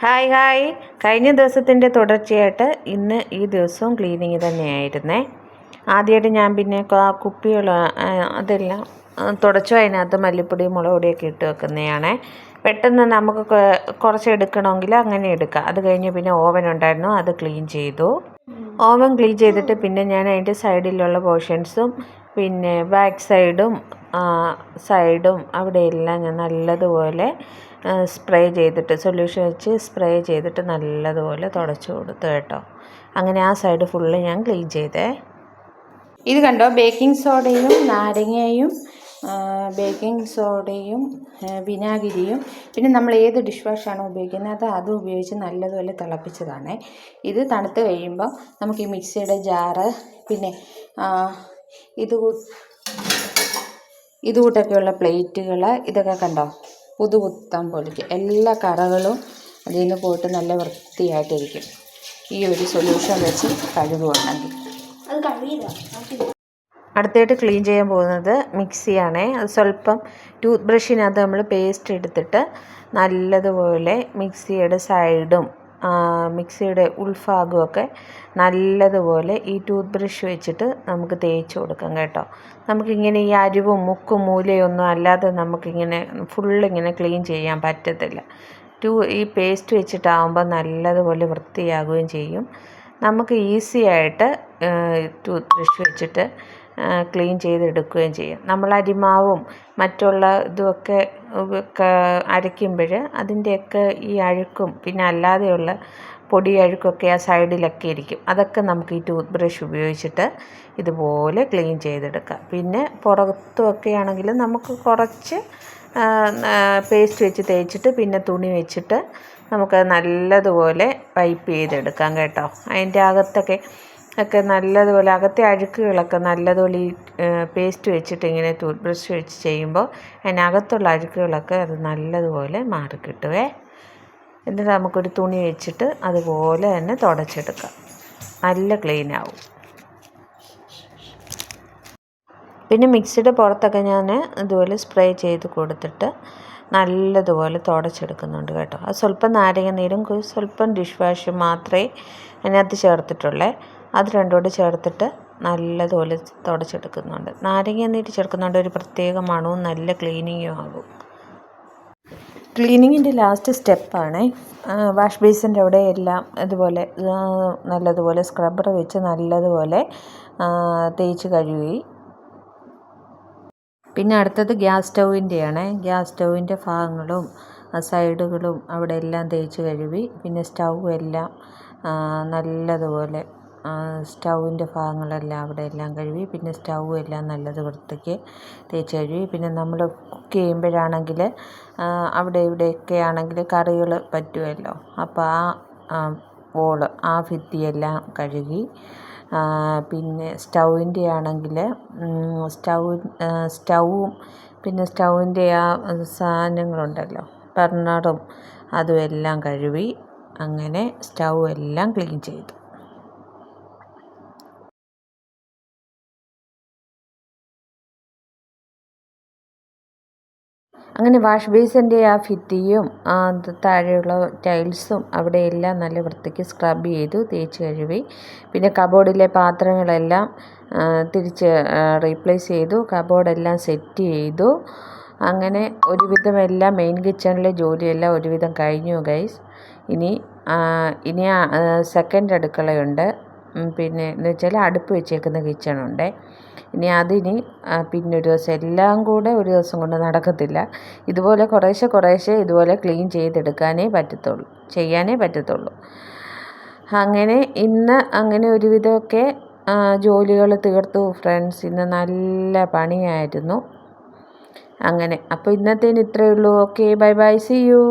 Hi hi. കഴിഞ്ഞ ദിവസത്തിൻ്റെ തുടർച്ചയായിട്ട് ഇന്ന് ഈ ദിവസവും ക്ലീനിങ് തന്നെയായിരുന്നേ. ആദ്യമായിട്ട് ഞാൻ പിന്നെ കുപ്പികൾ അതെല്ലാം തുടച്ചു അതിനകത്ത് മല്ലിപ്പൊടി മുളക് പൊടിയൊക്കെ ഇട്ട് വെക്കുന്നതാണ്. പെട്ടെന്ന് നമുക്ക് കുറച്ച് എടുക്കണമെങ്കിൽ അങ്ങനെ എടുക്കാം. അത് കഴിഞ്ഞ് പിന്നെ ഓവൻ ഉണ്ടായിരുന്നു, അത് ക്ലീൻ ചെയ്തു. ഓവൻ ക്ലീൻ ചെയ്തിട്ട് പിന്നെ ഞാൻ അതിൻ്റെ സൈഡിലുള്ള പോർഷൻസും പിന്നെ ബാക്ക് സൈഡും അവിടെയെല്ലാം ഞാൻ നല്ലതുപോലെ സ്പ്രേ ചെയ്തിട്ട് സൊല്യൂഷൻ വെച്ച് സ്പ്രേ ചെയ്തിട്ട് നല്ലതുപോലെ തുടച്ചു കൊടുത്തു കേട്ടോ. അങ്ങനെ ആ സൈഡ് ഫുള്ള് ഞാൻ ക്ലീൻ ചെയ്തേ. ഇത് കണ്ടോ, ബേക്കിംഗ് സോഡയും വിനാഗിരിയും പിന്നെ നമ്മൾ ഏത് ഡിഷ് വാഷാണോ ഉപയോഗിക്കുന്നത് അത് ഉപയോഗിച്ച് നല്ലതുപോലെ തിളപ്പിച്ചതാണ്. ഇത് തണുത്ത് കഴിയുമ്പോൾ നമുക്ക് ഈ മിക്സിയുടെ ജാറ് പിന്നെ ഇതുകൂട്ടൊക്കെയുള്ള പ്ലേറ്റുകൾ ഇതൊക്കെ കണ്ടോ പുതുപുത്തൻ പൊളിക്ക് എല്ലാ കറകളും അതിൽ നിന്ന് പോയിട്ട് നല്ല വൃത്തിയായിട്ടിരിക്കും ഈ ഒരു സൊല്യൂഷൻ വെച്ച് കഴുകുവാണെങ്കിൽ. അടുത്തായിട്ട് ക്ലീൻ ചെയ്യാൻ പോകുന്നത് മിക്സിയാണേ. അത് സ്വല്പം ടൂത്ത് ബ്രഷിനകത്ത് നമ്മൾ പേസ്റ്റ് എടുത്തിട്ട് നല്ലതുപോലെ മിക്സിയുടെ സൈഡും മിക്സിയുടെ ഉൾഭാഗമൊക്കെ നല്ലതുപോലെ ഈ ടൂത്ത് ബ്രഷ് വെച്ചിട്ട് നമുക്ക് തേച്ച് കൊടുക്കാം കേട്ടോ. നമുക്കിങ്ങനെ ഈ അരിവും മുക്കും മൂലയൊന്നും അല്ലാതെ നമുക്കിങ്ങനെ ഫുള്ളിങ്ങനെ ക്ലീൻ ചെയ്യാൻ പറ്റത്തില്ല. ഈ പേസ്റ്റ് വെച്ചിട്ടാകുമ്പോൾ നല്ലതുപോലെ വൃത്തിയാകുകയും ചെയ്യും. നമുക്ക് ഈസി ആയിട്ട് ടൂത്ത് ബ്രഷ് വെച്ചിട്ട് ക്ലീൻ ചെയ്തെടുക്കുകയും ചെയ്യും. നമ്മൾ അരിമാവും മറ്റുള്ള ഇതുമൊക്കെ അരയ്ക്കുമ്പോൾ അതിൻ്റെയൊക്കെ ഈ അഴുക്കും പിന്നെ അല്ലാതെയുള്ള പൊടി അഴുക്കൊക്കെ ആ സൈഡിലൊക്കെ ഇരിക്കും. അതൊക്കെ നമുക്ക് ഈ ടൂത്ത് ബ്രഷ് ഉപയോഗിച്ചിട്ട് ഇതുപോലെ ക്ലീൻ ചെയ്തെടുക്കാം. പിന്നെ പുറത്തുമൊക്കെ ആണെങ്കിൽ നമുക്ക് കുറച്ച് പേസ്റ്റ് വെച്ച് തേച്ചിട്ട് പിന്നെ തുണി വെച്ചിട്ട് നമുക്ക് നല്ലതുപോലെ വൈപ്പ് ചെയ്തെടുക്കാം കേട്ടോ. അതിൻ്റെ അകത്തൊക്കെ നല്ലതുപോലെ അകത്തെ അഴുക്കുകളൊക്കെ നല്ലതുപോലെ ഈ പേസ്റ്റ് വെച്ചിട്ട് ഇങ്ങനെ ടൂത്ത് ബ്രഷ് വെച്ച് ചെയ്യുമ്പോൾ അതിനകത്തുള്ള അഴുക്കുകളൊക്കെ അത് നല്ലതുപോലെ മാറിക്കിട്ടുവേ. എന്നിട്ട് നമുക്കൊരു തുണി വെച്ചിട്ട് അതുപോലെ തന്നെ തുടച്ചെടുക്കാം. നല്ല ക്ലീനാവും. പിന്നെ മിക്സിയുടെ പുറത്തൊക്കെ ഞാൻ ഇതുപോലെ സ്പ്രേ ചെയ്ത് കൊടുത്തിട്ട് നല്ലതുപോലെ തുടച്ചെടുക്കുന്നുണ്ട് കേട്ടോ. അത് സ്വല്പം നാരങ്ങ നീരും സ്വല്പം ഡിഷ് വാഷ് മാത്രമേ അതിനകത്ത് ചേർത്തിട്ടുള്ളേ. അത് രണ്ടും കൂടി ചേർത്തിട്ട് നല്ലതുപോലെ തുടച്ചെടുക്കുന്നുണ്ട്. നാരങ്ങ നീര് ചേർക്കുന്നുണ്ട്, ഒരു പ്രത്യേക മണവും നല്ല ക്ലീനിങ്ങും ആകും. ക്ലീനിങ്ങിൻ്റെ ലാസ്റ്റ് സ്റ്റെപ്പാണ് വാഷ് ബേസിൻ്റെ അവിടെ എല്ലാം ഇതുപോലെ നല്ലതുപോലെ സ്ക്രബ്ബർ വെച്ച് നല്ലതുപോലെ തേച്ച് കഴുകി. പിന്നെ അടുത്തത് ഗ്യാസ് സ്റ്റൗവിൻ്റെയാണ്. ഗ്യാസ് സ്റ്റൗവിൻ്റെ ഭാഗങ്ങളും സൈഡുകളും അവിടെ എല്ലാം തേച്ച് കഴുകി. പിന്നെ സ്റ്റൗ എല്ലാം നല്ലതുപോലെ സ്റ്റൗവിൻ്റെ ഭാഗങ്ങളെല്ലാം അവിടെ എല്ലാം കഴുകി. പിന്നെ സ്റ്റൗ എല്ലാം നല്ലത് വൃത്തിക്ക് തേച്ച് കഴുകി. പിന്നെ നമ്മൾ കുക്ക് ചെയ്യുമ്പോഴാണെങ്കിൽ അവിടെ ഇവിടെയൊക്കെ ആണെങ്കിൽ കറികൾ പറ്റുമല്ലോ, അപ്പോൾ ആ ഭിത്തിയെല്ലാം കഴുകി. പിന്നെ സ്റ്റൗവിൻ്റെ ആണെങ്കിൽ സ്റ്റൗവും പിന്നെ സ്റ്റൗവിൻ്റെ ആ സാധനങ്ങളുണ്ടല്ലോ ബർണറും അതും എല്ലാം കഴുകി. അങ്ങനെ സ്റ്റൗ എല്ലാം ക്ലീൻ ചെയ്തു. അങ്ങനെ വാഷ് ബേസിൻ്റെ ആ ഭിത്തിയും താഴെയുള്ള ടൈൽസും അവിടെയെല്ലാം നല്ല വൃത്തിക്ക് സ്ക്രബ് ചെയ്തു തേച്ച് കഴുകി. പിന്നെ കബോർഡിലെ പാത്രങ്ങളെല്ലാം തിരിച്ച് റീപ്ലേസ് ചെയ്തു. കബോർഡെല്ലാം സെറ്റ് ചെയ്തു. അങ്ങനെ ഒരുവിധം എല്ലാം മെയിൻ കിച്ചണിലെ ജോലിയെല്ലാം ഒരുവിധം കഴിഞ്ഞു ഗൈസ്. ഇനി സെക്കൻഡ് അടുക്കളയുണ്ട്. പിന്നെ എന്ന് വെച്ചാൽ അടുപ്പ് വെച്ചേക്കുന്ന കിച്ചണുണ്ട്. പിന്നെ ഒരു ദിവസം എല്ലാം കൂടെ ഒരു ദിവസം കൊണ്ട് നടക്കത്തില്ല. ഇതുപോലെ കുറേശ്ശെ ഇതുപോലെ ക്ലീൻ ചെയ്തെടുക്കാനേ പറ്റത്തുള്ളൂ. അങ്ങനെ ഇന്ന് അങ്ങനെ ഒരുവിധമൊക്കെ ജോലികൾ തീർത്തു ഫ്രണ്ട്സ്. ഇന്ന് നല്ല പണിയായിരുന്നു. അങ്ങനെ അപ്പോൾ ഇന്നത്തേന് ഇത്രയേ ഉള്ളൂ. Okay, bye bye, see U.